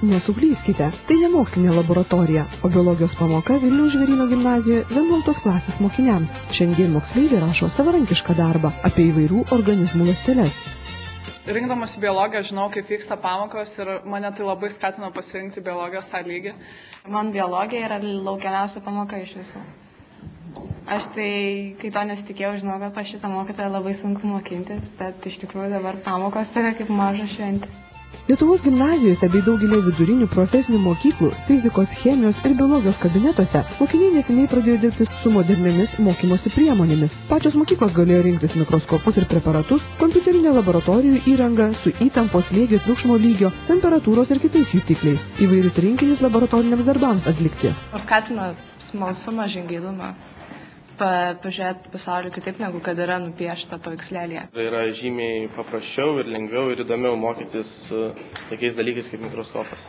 Nesuklyskite, tai ne mokslinė laboratorija, o biologijos pamoka Vilniaus Žvėryno gimnazijoje 11 klasės mokiniams. Šiandien moksleiviai rašo savarankišką darbą apie įvairių organizmų ląsteles. Rinkdamas biologiją žinau, kaip vyksta pamokos ir mane tai labai skatino pasirinkti biologijos A lygį. Man biologija yra laukiamiausia pamoka iš visų. Aš tai, kai to nesitikėjau, žinau, kad pas šitą mokytoją labai sunku mokintis, bet iš tikrųjų dabar pamokos yra kaip mažas šventis. Lietuvos gimnazijose bei daugelį vidurinių profesinių mokyklų, fizikos, chemijos ir biologijos kabinetuose mokiniai neseniai pradėjo dirbti su moderniomis mokymosi priemonėmis. Pačios mokyklos galėjo rinktis mikroskopus ir preparatus, kompiuterinę laboratorijų įrangą su įtampos slėgio, triukšmo lygio, temperatūros ir kitais jutikliais, įvairius rinkinius laboratoriniams darbams atlikti. Skatina smalsumą, žingeidumą. Pažiūrėti pasaulį kitaip, negu kad yra nupiešta paveikslėlyje. Tai yra žymiai paprasčiau ir lengviau ir įdomiau mokytis tokiais dalykais kaip mikroskopas.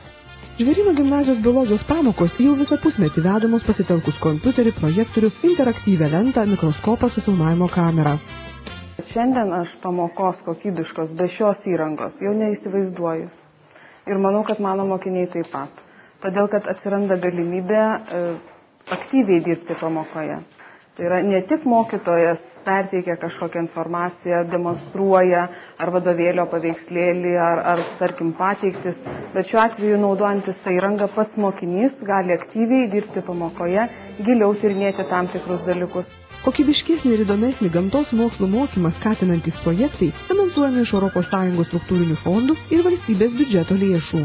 Žvėryno gimnazijos biologijos pamokos jau visą pusmetį vedamos pasitelkus kompiuterį, projektorių, interaktyvią lentą, mikroskopą su filmavimo kamera. Šiandien aš pamokos kokybiškos be šios įrangos jau neįsivaizduoju. Ir manau, kad mano mokiniai taip pat. Todėl, kad atsiranda galimybė aktyviai dirbti pamokoje. Tai yra ne tik mokytojas perteikia kažkokią informaciją, demonstruoja ar vadovėlio paveikslėlį, ar tarkim pateiktis, bet šiuo atveju naudojantis tą įrangą pats mokinys gali aktyviai dirbti pamokoje, giliau tyrinėti tam tikrus dalykus. Kokybiškesnį ir įdomesnį gamtos mokslų mokymą skatinantys projektai finansuojami iš ES struktūrinių fondų ir valstybės biudžeto lėšų.